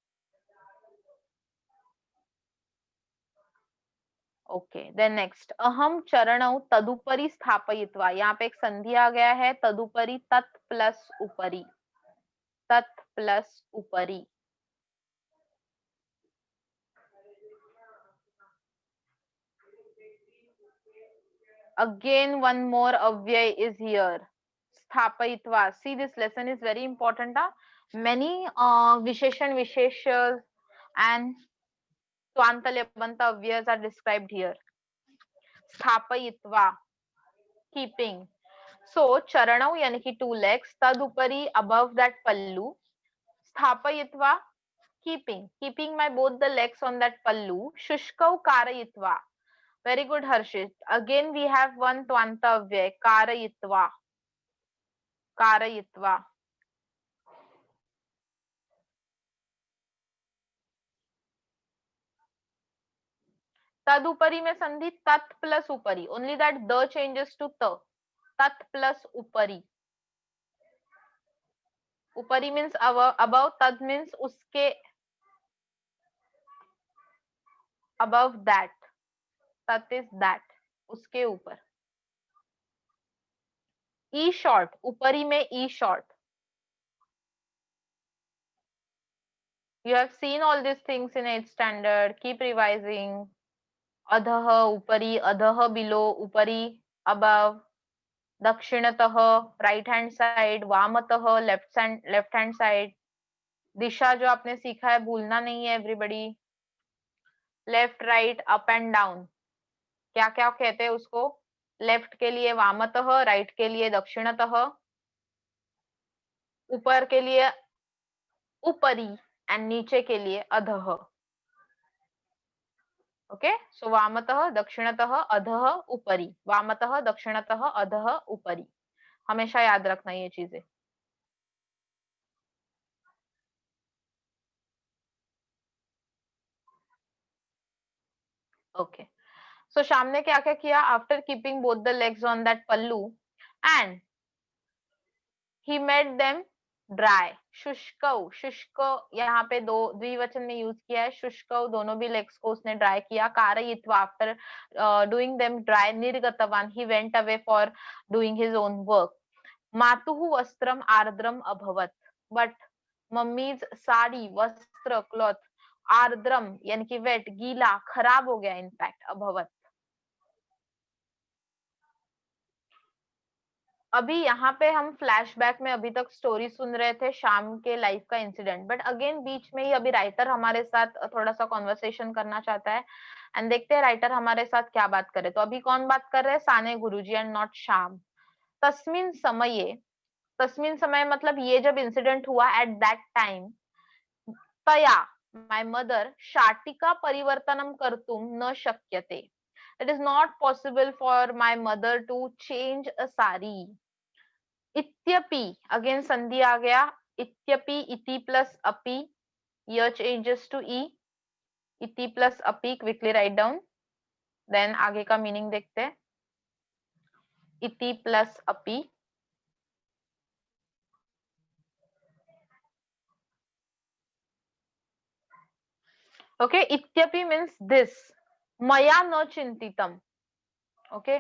ओके, देन नेक्स्ट, अहम चरणौ तदुपरि स्थापयित्वा, यहाँ पे एक संधि आ गया है, तदुपरि तत् प्लस उपरि, तत् प्लस उपरि. Again one more avyay is here, sthapayitva. See, this lesson is very important. Many visheshan visheshas and twanta labanta avyas are described here. Sthapayitva, keeping. So charanau yani ki 2 legs, tadupari above that pallu, sthapayitva, keeping my both the legs on that pallu, shushkau karayitva. Very good, Harshit. Again we have one twanta avyay, karayitva. कारयित्वा. तदुपरी में संधि तत् plus उपरी, only that the changes to त, तत् plus उपरी. उपरी means above, तद means उसके, अबव दैट, तत् इज दैट, उसके ऊपर. ई शॉर्ट, उपरी में ई short. You have seen all these things in 8th standard. Keep revising. अधः उपरी, अधः below, उपरी above, दक्षिणतः राइट हैंड साइड, वामतः लेफ्ट हैंड साइड. दिशा जो आपने सीखा है भूलना नहीं है everybody. Left, right, up and down, क्या क्या कहते हैं उसको? लेफ्ट के लिए वामतः, राइट के लिए दक्षिणतः, ऊपर के लिए उपरी एंड नीचे के लिए अधः. ओके, सो वामतः, दक्षिणतः, अधः, उपरी. वामतः, दक्षिणतः, अधः, उपरी. हमेशा याद रखना ये चीजें. ओके, सो श्याम ने क्या क्या किया? After keeping both the legs on that pallu and he made them dry. शुष्कौ, शुष्क यहाँ पे दो द्विवचन में यूज किया है. शुष्कौ, दोनों भी लेग्स को उसने ड्राई किया. कारयित्वा, आफ्टर डूइंग देम ड्राई, निर्गतवान, he went away for doing his own work. मातुः वस्त्रम आर्द्रम अभवत, बट मम्मीज साड़ी, वस्त्र, क्लॉथ, आर्द्रम यानी कि वेट, गीला, खराब हो गया. इनफैक्ट अभवत. अभी यहाँ पे हम फ्लैशबैक में अभी तक स्टोरी सुन रहे थे शाम के लाइफ का इंसिडेंट, बट अगेन बीच में ही अभी राइटर हमारे साथ थोड़ा सा कॉन्वर्सेशन करना चाहता है एंड देखते हैं राइटर हमारे साथ क्या बात करे. तो अभी कौन बात कर रहे हैं? साने गुरुजी एंड नॉट शाम. तस्मिन समये, तस्मिन समय मतलब ये जब इंसिडेंट हुआ, एट दैट टाइम, तया माय मदर शाटिका परिवर्तनम कर्तुम न शक्यते. It is not possible for my mother to change a sari. इत्यपि, अगेन संधि आ गया. इत्यपि, इति प्लस अपि, य चेंजेस टू ई. इति प्लस अपि, क्विकली राइट डाउन, देन आगे का मीनिंग देखते हैं. इति प्लस अपि. ओके, इत्यपि मीन्स दिस. मया न चिंतितम. ओके,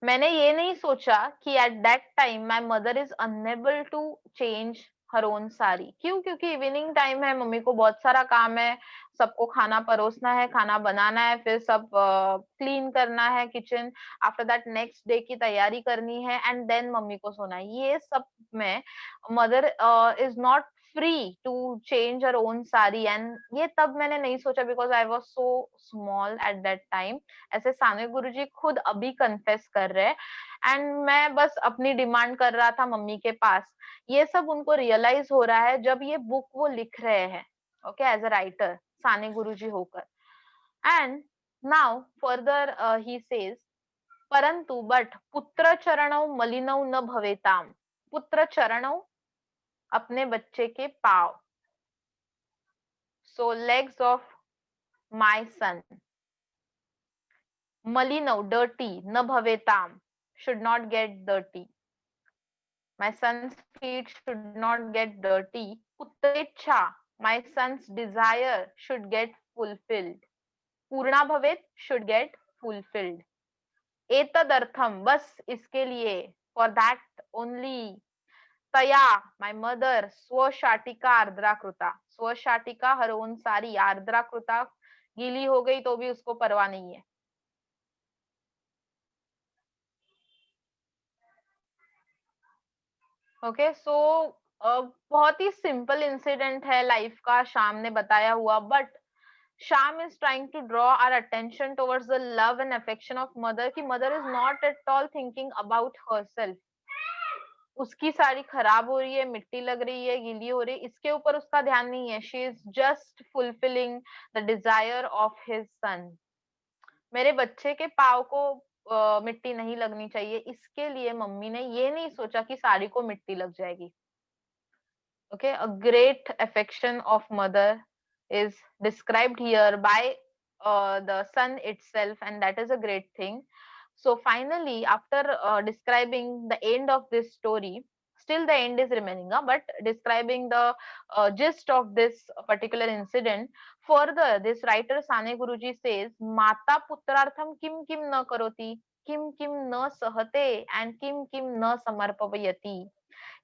मैंने ये नहीं सोचा कि at that time my mother is unable to change her own sari. क्यों? क्योंकि इवनिंग टाइम है, मम्मी को बहुत सारा काम है, सबको खाना परोसना है, खाना बनाना है, फिर सब क्लीन करना है kitchen, after that next day की तैयारी करनी है एंड देन मम्मी को सोना है. ये सब में mother is not free to change her own sari. And ये तब मैंने नहीं सोचा because I was so small at that time. ऐसे साने गुरुजी खुद अभी कन्फेस कर रहे हैं एंड मैं बस अपनी डिमांड कर रहा था मम्मी के पास. ये सब उनको रियलाइज हो रहा है जब ये बुक वो लिख रहे हैं. Okay, as a writer, Sane Guruji होकर. And now further he says, परंतु बट पुत्र चरणौ मलिनौ न भवेताम. पुत्र चरणौ, अपने बच्चे के पाव. So legs of my son. मलिनौ, dirty, न भवेताम, should not get dirty. My son's feet should not get dirty. Putrechha, my son's desire should get fulfilled. Purna भवेत should get fulfilled. एतदर्थम, बस इसके लिए, for that only, तया my mother, स्वशाटिका आर्द्राकृता, स्वशाटिका her own सारी, आर्द्राकृता गीली हो गई तो भी उसको परवाह नहीं है. ओके सो बहुत ही सिंपल इंसिडेंट है लाइफ का, श्याम ने बताया हुआ, but Shyam is trying to draw our attention towards the love and affection of mother, कि mother is not at all thinking about herself. उसकी साड़ी खराब हो रही है, मिट्टी लग रही है, गीली हो रही है, इसके ऊपर उसका ध्यान नहीं है. She is just fulfilling the desire of his son. मेरे बच्चे के पाव को मिट्टी नहीं लगनी चाहिए, इसके लिए मम्मी ने ये नहीं सोचा कि साड़ी को मिट्टी लग जाएगी. Okay, a great affection of mother is described here by the son itself, and that is a great thing. So finally, after describing the end of this story, still the end is remaining, but describing the gist of this particular incident, further this writer Sane Guruji says, Mata putrartham kim kim na karoti, kim kim na sahate, and kim kim na samarpavayati.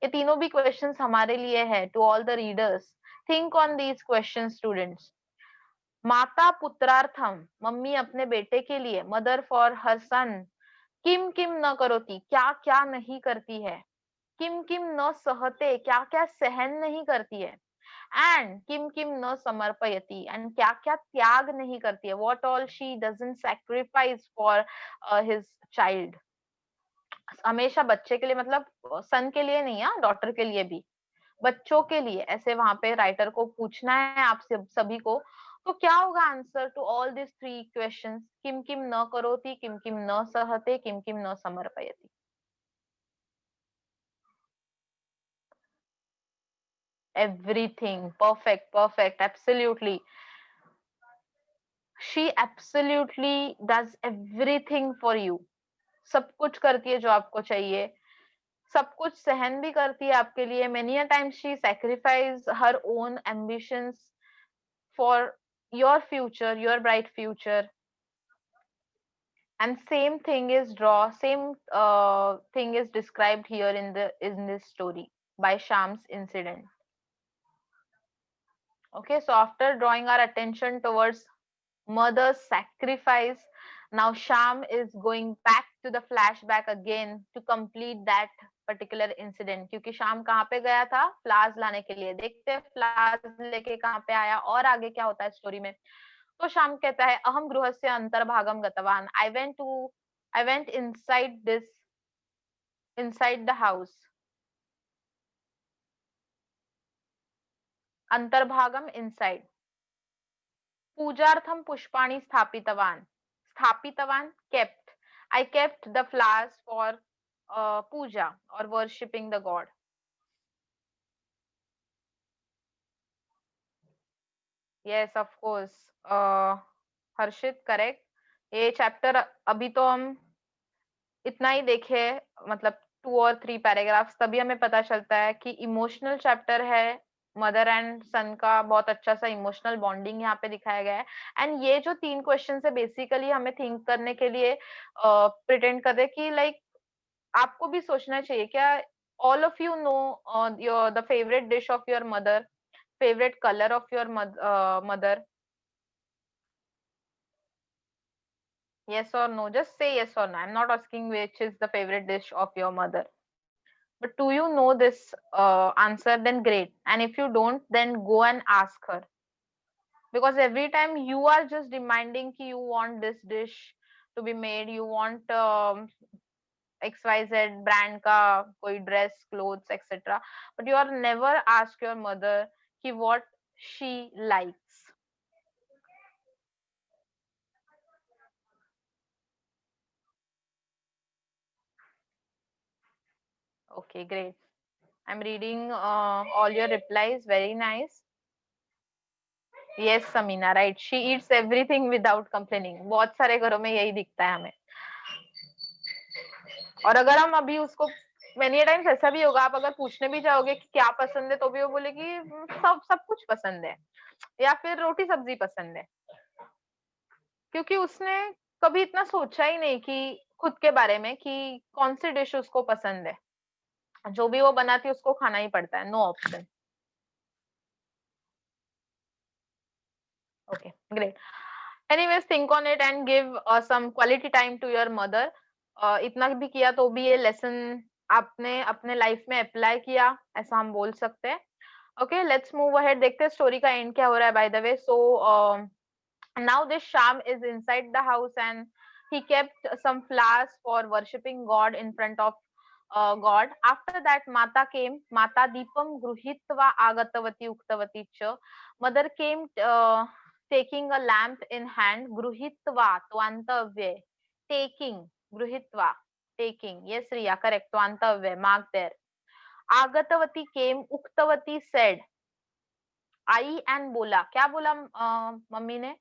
ये तीनों भी questions हमारे लिए है, to all the readers. Think on these questions students. माता पुत्रार्थम, mummy अपने बेटे के लिए, मदर फॉर हर सन. किम किम न करोती, क्या क्या नहीं करती है. किम किम न सहते, क्या क्या सहन नहीं करती है. एंड किम किम न समर्पयति, एंड क्या क्या त्याग नहीं करती है. What all she doesn't sacrifice for his child. हमेशा बच्चे के लिए, मतलब सन के लिए नहीं, है डॉटर के लिए भी, बच्चों के लिए, ऐसे वहां पे राइटर को पूछना है आप सभी को. तो क्या होगा answer to all this three questions? किम किम न करोति, किम किम न सहते, किम किम न समर्पयति. Everything. Perfect, perfect, absolutely. She absolutely does everything for you. सब कुछ करती है जो आपको चाहिए, सब कुछ सहन भी करती है आपके लिए. Many a times she sacrifice her own ambitions for your future, your bright future. And same thing is thing is described here in this story by Sham's incident. Okay, so after drawing our attention towards mother's sacrifice, now Sham is going back to the flashback again to complete that particular incident. क्योंकि शाम कहाँ पे गया था? Flowers लाने के लिए. देखते हैं फ्लावर्स लेके कहाँ पे आया और आगे क्या होता है स्टोरी में. तो शाम कहता है, अहम गृहस्य अंतर्भागम गतवान. I went inside the house. अंतर्भागम inside. पूजार्थम पुष्पाणि स्थापितवान. स्थापितवान kept. I kept the flowers for puja or worshipping the god. Yes, of course. Harshit, correct. ये चैप्टर अभी तो हम इतना ही देखे, मतलब 2 और 3 पैराग्राफ्स, तभी हमें पता चलता है कि इमोशनल चैप्टर है. मदर एंड सन का बहुत अच्छा सा इमोशनल बॉन्डिंग यहाँ पे दिखाया गया है. एंड ये जो 3 क्वेश्चन है बेसिकली हमें थिंक करने के लिए प्रिटेंड कर रहे कि लाइक आपको भी सोचना चाहिए क्या. All of you know your the favourite dish of your mother, favorite color of your mother. Yes or no? Just say yes or no. I'm not asking which is the favorite dish of your mother. But do you know this answer? Then great. And if you don't, then go and ask her. Because every time you are just demanding कि you want this dish to be made, you want XYZ brand का कोई dress, clothes, etc. But you are never ask your mother कि what she likes. Okay, great. I'm reading all your replies. Very nice. Yes, Samina, right. She eats everything without complaining. बहुत सारे घरों में यही दिखता है हमें. और अगर हम अभी उसको many times ऐसा भी होगा, आप अगर पूछने भी जाओगे कि क्या पसंद है तो भी वो बोलेगी सब कुछ पसंद है, या फिर रोटी सब्जी पसंद है. क्योंकि उसने कभी इतना सोचा ही नहीं कि खुद के बारे में कि कौन सी डिश उसको पसंद है। जो भी वो बनाती है उसको खाना ही पड़ता है, no option. Okay, great. Anyways think on it and give some quality time to your mother. इतना भी किया तो भी ये लेसन आपने अपने लाइफ में अप्लाई किया, ऐसा हम बोल सकते हैं। ओके, लेट्स मूव अहेड, देखते हैं स्टोरी का एंड क्या हो रहा है by the way. So now this Sham is inside the house and he kept some flowers for worshipping God in front of God. After that, Mata came. Mata Deepam Gruhitva Agatavati Uktavati Cha. Mother came taking a lamp in hand. Gruhitva Tvantavya. Taking. Gruhitva. Taking. Yes, Riya, correct. Tvantavya. Mark there. Agatavati came. Uktavati said. I and बोला, क्या बोला mummy ने?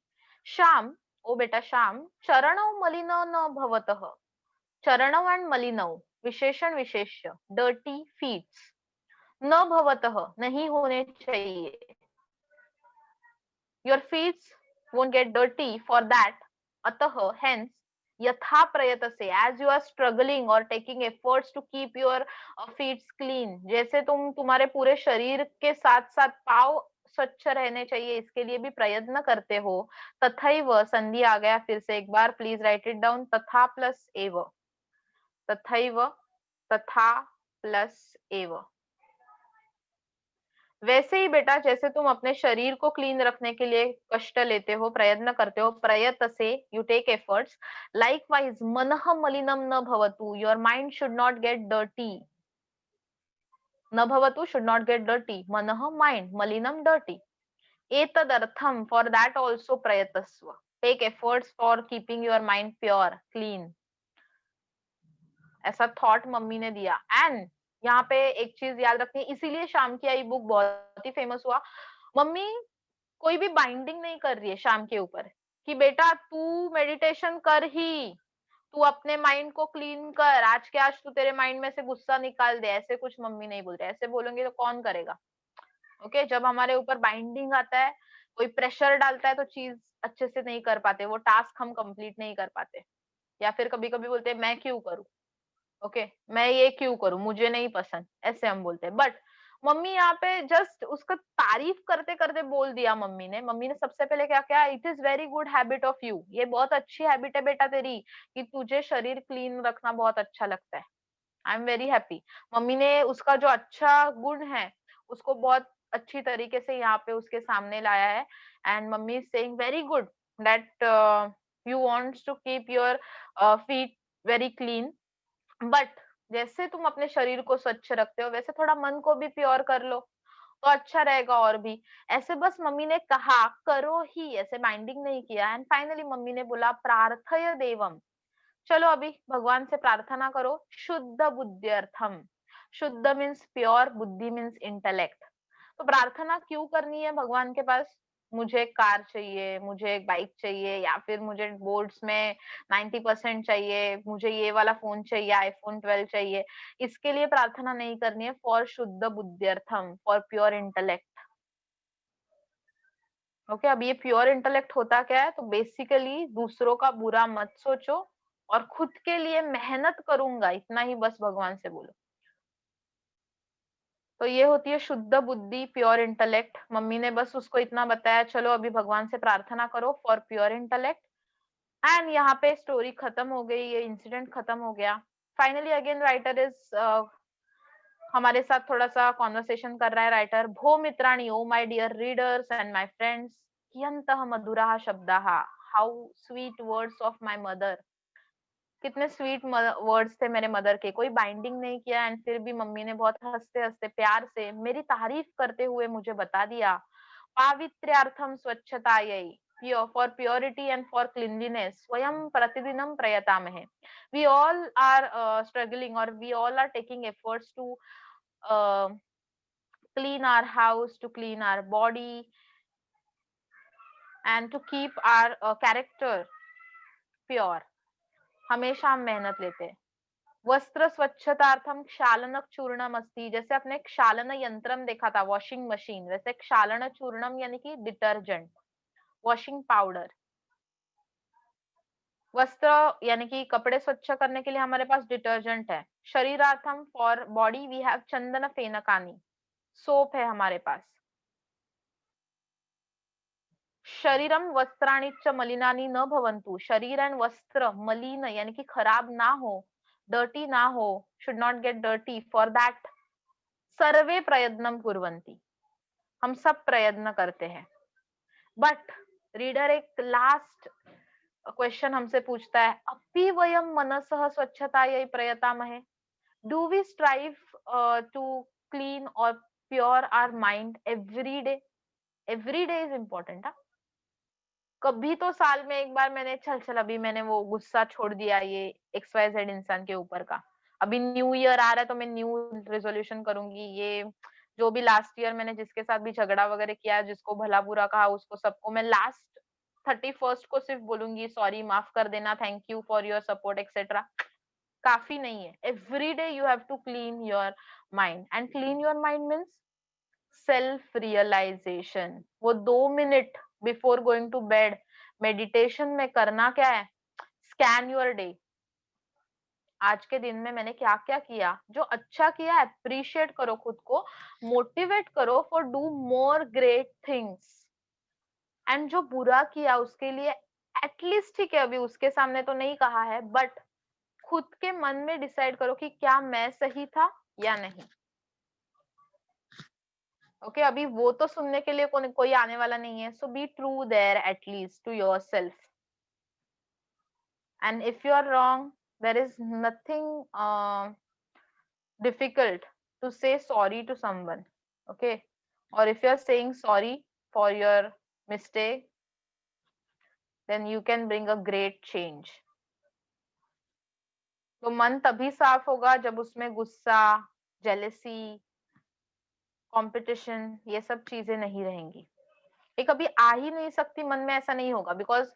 श्याम, ओ बेटा श्याम, चरणौ मलिनो न भवतः। चरणौ and मलिनौ, विशेषण विशेष्य, डर्टी फीट्स, न भवतः, नहीं होने चाहिए। Your feets won't get dirty for that. अतः hence यथा प्रयतसे, as you are struggling or taking efforts to keep your feet clean, जैसे तुम तुम्हारे पूरे शरीर के साथ साथ पाँव स्वच्छ रहने चाहिए इसके लिए भी प्रयत्न करते हो, तथैव, संधि आ गया फिर से एक बार, प्लीज राइट इट डाउन, तथा प्लस एव, तथैव, तथा प्लस एव। वैसे ही बेटा जैसे तुम अपने शरीर को क्लीन रखने के लिए कष्ट लेते हो, प्रयत्न करते हो, प्रयत्न से यू टेक एफर्ट्स, लाइकवाइज मनः मलिनम न भवतु, your mind should not get dirty. न भवतु शुड नॉट गेट डर्टी, मनः माइंड, मलिनम डर्टी। एतदर्थम, फॉर दैट आल्सो प्रयतस्व, take efforts for keeping your mind pure clean. ऐसा थॉट मम्मी ने दिया। एंड यहाँ पे एक चीज याद रखनी, इसीलिए शाम की आई बुक बहुत ही फेमस हुआ। मम्मी कोई भी बाइंडिंग नहीं कर रही है शाम के ऊपर कि बेटा तू मेडिटेशन कर ही, तू अपने माइंड को क्लीन कर, आज के आज तू तेरे माइंड में से गुस्सा निकाल दे, ऐसे कुछ मम्मी नहीं बोलते। ऐसे बोलेंगे तो कौन करेगा? ओके, जब हमारे ऊपर बाइंडिंग आता है, कोई प्रेशर डालता है तो चीज अच्छे से नहीं कर पाते, वो टास्क हम कंप्लीट नहीं कर पाते, या फिर कभी कभी बोलते हैं मैं क्यों करूं, ओके मैं ये क्यों करूं, मुझे नहीं पसंद, ऐसे हम बोलते हैं। बट मम्मी यहाँ पे जस्ट उसका तारीफ करते करते बोल दिया मम्मी ने सबसे पहले क्या किया, it is very good habit of you, ये बहुत अच्छी हैबिट है बेटा तेरी कि तुझे शरीर क्लीन रखना बहुत अच्छा लगता है। I am very happy. Mummy ने उसका जो अच्छा गुण है उसको बहुत अच्छी तरीके से यहाँ पे उसके सामने लाया है। And mummy is saying very good that you wants to keep your feet very clean, but जैसे तुम अपने शरीर को स्वच्छ रखते हो वैसे थोड़ा मन को भी प्योर कर लो तो अच्छा रहेगा और भी। ऐसे बस मम्मी ने कहा करो ही, ऐसे बाइंडिंग नहीं किया। एंड फाइनली मम्मी ने बोला प्रार्थय देवम, चलो अभी भगवान से प्रार्थना करो, शुद्ध बुद्ध्यर्थम, शुद्ध मीन्स प्योर, बुद्धि मीन्स इंटेलेक्ट। तो प्रार्थना क्यों करनी है भगवान के पास? मुझे एक कार चाहिए, मुझे एक बाइक चाहिए, या फिर मुझे बोर्ड्स में 90% चाहिए, मुझे ये वाला फोन चाहिए, आईफोन 12 चाहिए, इसके लिए प्रार्थना नहीं करनी है। फॉर शुद्ध बुद्ध्यर्थम, फॉर प्योर इंटेलेक्ट। ओके, अब ये प्योर इंटेलेक्ट होता क्या है? तो बेसिकली दूसरों का बुरा मत सोचो और खुद के लिए मेहनत करूंगा, इतना ही बस भगवान से बोलो। तो ये होती है शुद्ध बुद्धि, प्योर इंटेलेक्ट। मम्मी ने बस उसको इतना बताया, चलो अभी भगवान से प्रार्थना करो फॉर प्योर इंटेलेक्ट। एंड यहाँ पे स्टोरी खत्म हो गई, ये इंसिडेंट खत्म हो गया। फाइनली अगेन राइटर इज हमारे साथ थोड़ा सा कॉन्वर्सेशन कर रहा है राइटर। भो मित्राणि, O my dear readers and my friends, कियंतः मधुराः शब्दाः, how sweet words of my mother. कितने स्वीट वर्ड्स थे मेरे मदर के, कोई बाइंडिंग नहीं किया एंड फिर भी मम्मी ने बहुत हंसते हंसते प्यार से मेरी तारीफ करते हुए मुझे बता दिया। पावित्र्यार्थम स्वच्छतायै, for purity and for cleanliness, स्वयं प्रतिदिनम प्रयतामहे। We all are struggling or we all are taking efforts to uh, clean our house, to clean our body and to keep our character pure। हमेशा हम मेहनत लेते हैं। वस्त्र स्वच्छतार्थम क्षालन चूर्णम अस्ति, जैसे आपने क्षालन यंत्रम देखा था, वॉशिंग मशीन, वैसे क्षालन चूर्णम यानी कि डिटर्जेंट, वॉशिंग पाउडर। वस्त्र यानी कि कपड़े स्वच्छ करने के लिए हमारे पास डिटर्जेंट है। शरीरार्थम for body we have chandan फेनकानी, सोप है हमारे पास। शरीरम वस्त्राणि च मलिनानि न भवन्तु, शरीर एंड वस्त्र मलिन यानी कि खराब ना हो, डर्टी ना हो, should not get dirty, for that सर्वे प्रयत्नम कुर्वन्ति, हम सब प्रयत्न करते हैं। बट रीडर एक लास्ट क्वेश्चन हमसे पूछता है, अपि वयम मनसः स्वच्छतायै प्रयतामहे, do we strive to clean और pure our mind every day? Every day is important. कभी तो साल में एक बार मैंने चल अभी मैंने वो गुस्सा छोड़ दिया ये XYZ इंसान के ऊपर का, अभी न्यू ईयर आ रहा है तो मैं न्यू रेजोल्यूशन करूंगी, ये जो भी लास्ट ईयर मैंने जिसके साथ भी झगड़ा वगैरह किया, जिसको भला बुरा कहा, उसको सबको मैं लास्ट 31st को सिर्फ बोलूंगी सॉरी, माफ कर देना, thank you for your support etcetera. काफी नहीं है, every day you have to clean your mind, and clean your mind means self realisation. वो 2 minute before going to bed meditation में करना क्या है, स्कैन योर डे, आज के दिन में मैंने क्या क्या किया, जो अच्छा किया अप्रिशिएट करो खुद को, मोटिवेट करो for do more great things, and जो बुरा किया उसके लिए एटलीस्ट, ठीक है अभी उसके सामने तो नहीं कहा है, बट खुद के मन में डिसाइड करो कि क्या मैं सही था या नहीं। ओके अभी वो तो सुनने के लिए कोई आने वाला नहीं है, so be true there at least to yourself, and if you are wrong there is nothing difficult to say sorry to someone, okay? Or if you're saying sorry for your mistake, then you can bring a great change. तो मन तभी साफ होगा जब उसमें गुस्सा, jealousy, competition, ये सब चीजें नहीं रहेंगी। ये कभी आ ही नहीं सकती मन में, ऐसा नहीं होगा, बिकॉज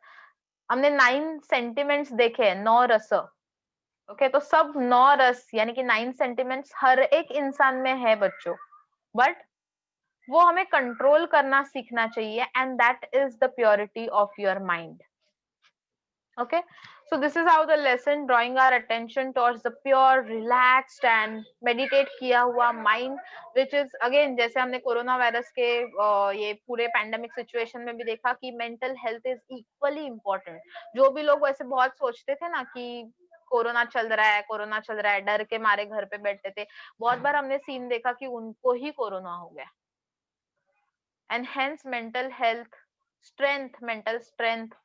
हमने 9 सेंटिमेंट्स देखे हैं, 9 रस, ओके? तो सब 9 रस यानी कि 9 सेंटिमेंट्स हर एक इंसान में है बच्चों, बट वो हमें कंट्रोल करना सीखना चाहिए, and that is the purity of your mind. Okay, so this is how the lesson drawing our attention towards the pure, relaxed and meditate किया हुआ mind, which is again जैसे हमने कोरोना वायरस के ये पूरे पैंडेमिक सिचुएशन में भी देखा कि mental health is equally important. जो भी लोग वैसे बहुत सोचते थे ना कि कोरोना चल रहा है, कोरोना चल रहा है, डर के मारे घर पे बैठते थे, बहुत बार हमने सीन देखा कि उनको ही कोरोना हो गया, and hence mental health, strength, mental strength,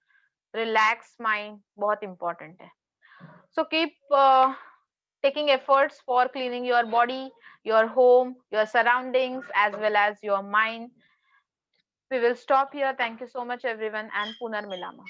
relaxed mind बहुत important है। So keep taking efforts for cleaning your body, your home, your surroundings as well as your mind. We will stop here. Thank you so much everyone, and Punarmilama.